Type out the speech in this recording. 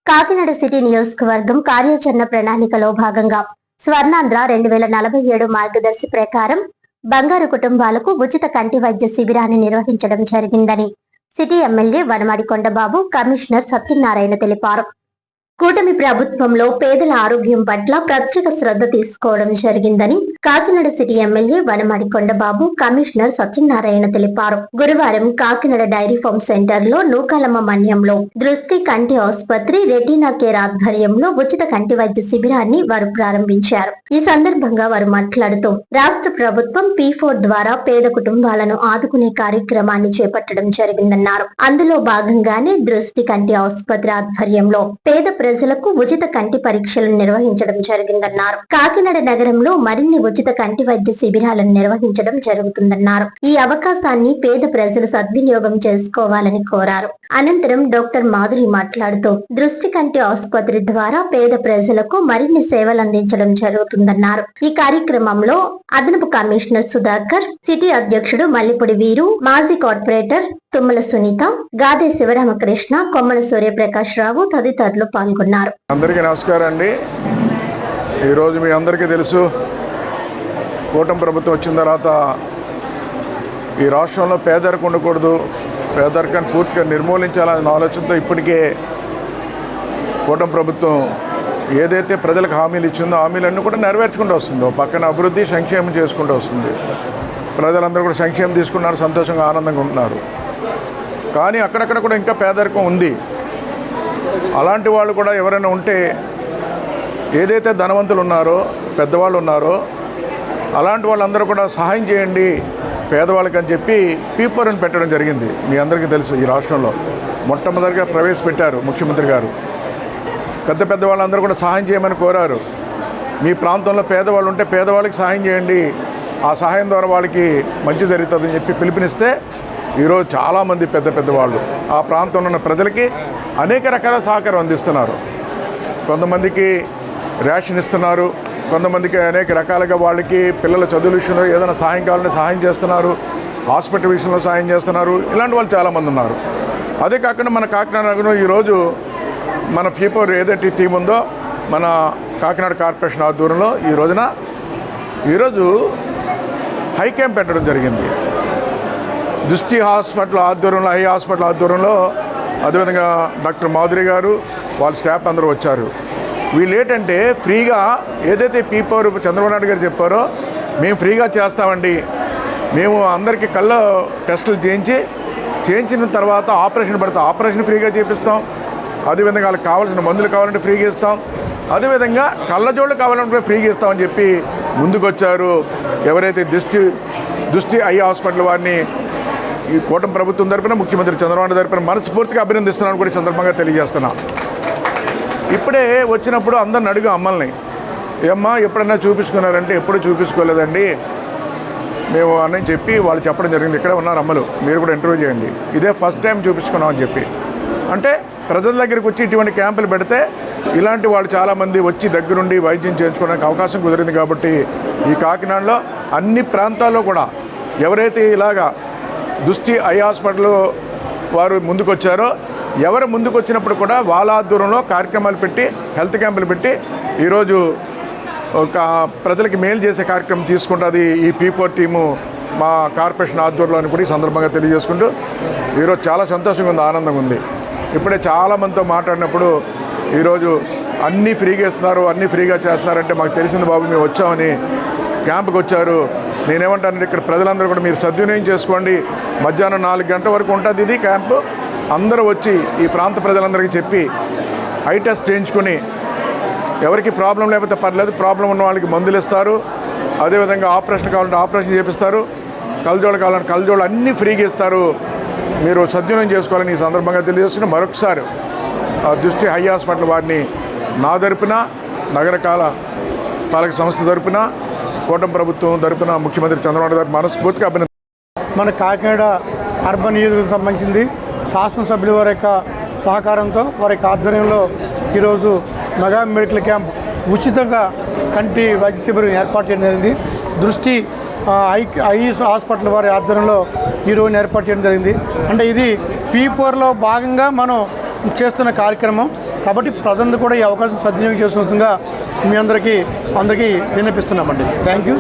Kakinada city నియోజకవర్గం కార్యాచరణ ప్రణాళికలో భాగంగా స్వర్ణాంధ్ర 2047 మార్గదర్శి ప్రకారం బంగారు కుటుంబాలకు ఉచిత కంటి వైద్య శిబిరాన్ని నిర్వహించడం జరిగిందని city MLA Vanamadi Kondababu, commissioner Satyanarayana తెలిపారు. కూటమి ప్రభుత్వంలో పేదల ఆరోగ్యం పట్ల ప్రత్యేక శ్రద్ధ తీసుకోవడం జరిగిందని Kakinada city MLA Vanamadi Kondababu, commissioner Satyanarayana తెలిపారు. గురువారం కాకినాడ డైరీ ఫార్మ్ సెంటర్ లో నూకాలమ్మ మన్యంలో దృష్టి కంటి ఆసుపత్రి రెటీనా కేర్ ఆధ్వర్యంలో ఉచిత కంటి వైద్య శిబిరాన్ని వారు ప్రారంభించారు. ఈ సందర్భంగా వారు మాట్లాడుతూ రాష్ట్ర ప్రభుత్వం P4 ద్వారా పేద కుటుంబాలను ఆదుకునే కార్యక్రమాన్ని చేపట్టడం జరిగిందన్నారు. అందులో భాగంగానే దృష్టి కంటి ఆసుపత్రి ఆధ్వర్యంలో పేద ప్రజలకు ఉచిత కంటి పరీక్షలను నిర్వహించడం జరిగిందన్నారు. కాకినాడ నగరంలో మరిన్ని ఉచిత కంటి వైద్య శిబిరాలను నిర్వహించడం జరుగుతుందన్నారు. ఈ అవకాశాన్ని పేద ప్రజలు సద్వినియోగం చేసుకోవాలని కోరారు. అనంతరం డాక్టర్ మాధురి మాట్లాడుతూ దృష్టి కంటి ఆసుపత్రి ద్వారా పేద ప్రజలకు మరిన్ని సేవలు అందించడం జరుగుతుందన్నారు. ఈ కార్యక్రమంలో అదనపు కమిషనర్ సుధాకర్, సిటీ అధ్యక్షుడు మల్లిపూడి వీరు, మాజీ కార్పొరేటర్ తుమ్మల సునీత, గాదే శివరామకృష్ణ, కొమ్మన సూర్యప్రకాష్ రావు తదితరులు పాల్గొన్నారు. అందరికీ నమస్కారం అండి. ఈరోజు మీ అందరికీ తెలుసు, కూటమి ప్రభుత్వం వచ్చిన తర్వాత ఈ రాష్ట్రంలో పేదరికం ఉండకూడదు, పేదరికాన్ని పూర్తిగా నిర్మూలించాలనే ఆలోచనతో ఇప్పటికే కూటమి ప్రభుత్వం ఏదైతే ప్రజలకు హామీలు ఇచ్చిందో హామీలన్నీ కూడా నెరవేర్చుకుంటూ వస్తుందో, పక్కన అభివృద్ధి సంక్షేమం చేసుకుంటూ వస్తుంది. ప్రజలందరూ కూడా సంక్షేమం తీసుకున్నారు, సంతోషంగా ఆనందంగా ఉంటున్నారు. కానీ అక్కడక్కడ కూడా ఇంకా పేదరికం ఉంది. అలాంటి వాళ్ళు కూడా ఎవరైనా ఉంటే, ఏదైతే ధనవంతులు ఉన్నారో, పెద్దవాళ్ళు ఉన్నారో, అలాంటి వాళ్ళందరూ కూడా సహాయం చేయండి పేదవాళ్ళకి అని చెప్పి P4 అని పెట్టడం జరిగింది. మీ అందరికీ తెలుసు, ఈ రాష్ట్రంలో మొట్టమొదటిగా ప్రవేశపెట్టారు ముఖ్యమంత్రి గారు. పెద్ద వాళ్ళందరూ కూడా సహాయం చేయమని కోరారు. మీ ప్రాంతంలో పేదవాళ్ళు ఉంటే పేదవాళ్ళకి సహాయం చేయండి, ఆ సహాయం ద్వారా వాళ్ళకి మంచి జరుగుతుందని చెప్పి పిలుపునిస్తే ఈరోజు చాలామంది పెద్దవాళ్ళు ఆ ప్రాంతంలో ఉన్న ప్రజలకి అనేక రకాల సహకారం అందిస్తున్నారు. కొంతమందికి రేషన్ ఇస్తున్నారు, కొంతమందికి అనేక రకాలుగా వాళ్ళకి పిల్లల చదువుల విషయంలో ఏదైనా సహాయం కావాలంటే సహాయం చేస్తున్నారు, హాస్పిటల్ విషయంలో సహాయం చేస్తున్నారు. ఇలాంటి వాళ్ళు చాలామంది ఉన్నారు. అదే కాకుండా మన కాకినాడ నగరం ఈరోజు మన P4 ఏదైతే టీం ఉందో మన కాకినాడ కార్పొరేషన్ ఆధ్వర్యంలో ఈరోజు హై క్యాంప్ పెట్టడం జరిగింది. దృష్టి హాస్పిటల్ ఆధ్వర్యంలో, ఐ హాస్పిటల్ ఆధ్వర్యంలో, అదేవిధంగా డాక్టర్ మాధురి గారు వాళ్ళ స్టాఫ్ అందరూ వచ్చారు. వీళ్ళు ఏంటంటే ఫ్రీగా ఏదైతే P4 చంద్రబాబు నాయుడు గారు చెప్పారో మేము ఫ్రీగా చేస్తామండి, మేము అందరికీ కళ్ళ టెస్టులు చేయించిన తర్వాత ఆపరేషన్ పడితే ఆపరేషన్ ఫ్రీగా చేపిస్తాం, అదేవిధంగా వాళ్ళకి కావాల్సిన మందులు కావాలంటే ఫ్రీగా ఇస్తాం, అదేవిధంగా కళ్ళజోళ్ళు కావాలంటే ఫ్రీగా ఇస్తామని చెప్పి ముందుకు వచ్చారు. ఎవరైతే దృష్టి ఐ హాస్పిటల్ వారిని ఈ కూటమి ప్రభుత్వం తరపున, ముఖ్యమంత్రి చంద్రబాబు నాయుడు తరపున మనస్ఫూర్తిగా అభినందిస్తున్నాను కూడా సందర్భంగా తెలియజేస్తున్నా. ఇప్పుడే వచ్చినప్పుడు అందరిని అడిగా అమ్మల్ని, ఏమ్మా ఎప్పుడైనా చూపించుకున్నారంటే ఎప్పుడు చూపించుకోలేదండి మేము అని చెప్పి వాళ్ళు చెప్పడం జరిగింది. ఇక్కడే ఉన్నారు అమ్మలు, మీరు కూడా ఇంటర్వ్యూ చేయండి, ఇదే ఫస్ట్ టైం చూపించుకున్నామని చెప్పి. అంటే ప్రజల దగ్గరికి వచ్చి ఇటువంటి క్యాంపులు పెడితే ఇలాంటి వాళ్ళు చాలామంది వచ్చి దగ్గరుండి వైద్యం చేయించుకోవడానికి అవకాశం కుదిరింది. కాబట్టి ఈ కాకినాడలో అన్ని ప్రాంతాల్లో కూడా ఎవరైతే ఇలాగా దృష్టి ఐ హాస్పిటల్ వారు ముందుకొచ్చారో, ఎవరు ముందుకు వచ్చినప్పుడు కూడా వాళ్ళ ఆధ్వర్యంలో కార్యక్రమాలు పెట్టి, హెల్త్ క్యాంపులు పెట్టి ఈరోజు ఒక ప్రజలకి మేలు చేసే కార్యక్రమం తీసుకుంటుంది ఈ P4 టీము మా కార్పొరేషన్ ఆధ్వర్యంలో అని కూడా ఈ సందర్భంగా తెలియజేసుకుంటూ ఈరోజు చాలా సంతోషంగా ఉంది, ఆనందంగా ఉంది. ఇప్పుడే చాలామందితో మాట్లాడినప్పుడు ఈరోజు అన్నీ ఫ్రీగా ఇస్తున్నారు, అన్నీ ఫ్రీగా చేస్తున్నారంటే మాకు తెలిసింది బాబు, మేము వచ్చామని క్యాంపుకి వచ్చారు. నేనేమంటానంటే ఇక్కడ ప్రజలందరూ కూడా మీరు సద్వినియోగం చేసుకోండి. మధ్యాహ్నం 4 గంటల వరకు ఉంటుంది ఇది క్యాంపు. అందరూ వచ్చి ఈ ప్రాంత ప్రజలందరికీ చెప్పి ఐ టెస్ట్ చేయించుకొని, ఎవరికి ప్రాబ్లం లేకపోతే పర్లేదు, ప్రాబ్లం ఉన్న వాళ్ళకి మందులు ఇస్తారు, అదేవిధంగా ఆపరేషన్ కావాలంటే ఆపరేషన్ చేపిస్తారు, కళ్ళజోళ్ళు కావాలంటే కళ్ళజోళ్ళు అన్నీ ఫ్రీగా ఇస్తారు. మీరు సద్వినియోగం చేసుకోవాలని ఈ సందర్భంగా తెలియజేస్తున్న మరొకసారి దృష్టి ఐ హాస్పిటల్ వారిని నా తరపున, నగరకాల పాలక సంస్థ తరపున, కూటమి ప్రభుత్వం తరపున, ముఖ్యమంత్రి చంద్రబాబు గారు మనస్ఫూర్తిగా మన కాకినాడ అర్బన్ నియోజకవర్గం సంబంధించింది శాసనసభ్యుల వారి యొక్క సహకారంతో, వారి యొక్క ఆధ్వర్యంలో ఈరోజు మెగా మెడికల్ క్యాంప్ ఉచితంగా కంటి వైద్య శిబిరం ఏర్పాటు చేయడం జరిగింది. దృష్టి ఐ హాస్పిటల్ వారి ఆధ్వర్యంలో ఈరోజు ఏర్పాటు చేయడం జరిగింది. అంటే ఇది P4లో భాగంగా మనం చేస్తున్న కార్యక్రమం. కాబట్టి ప్రజలను కూడా ఈ అవకాశం సద్వినియోగం చేసుకోవాల్సిందిగా మీ అందరికీ విన్నపిస్తున్నామండి. Thank you.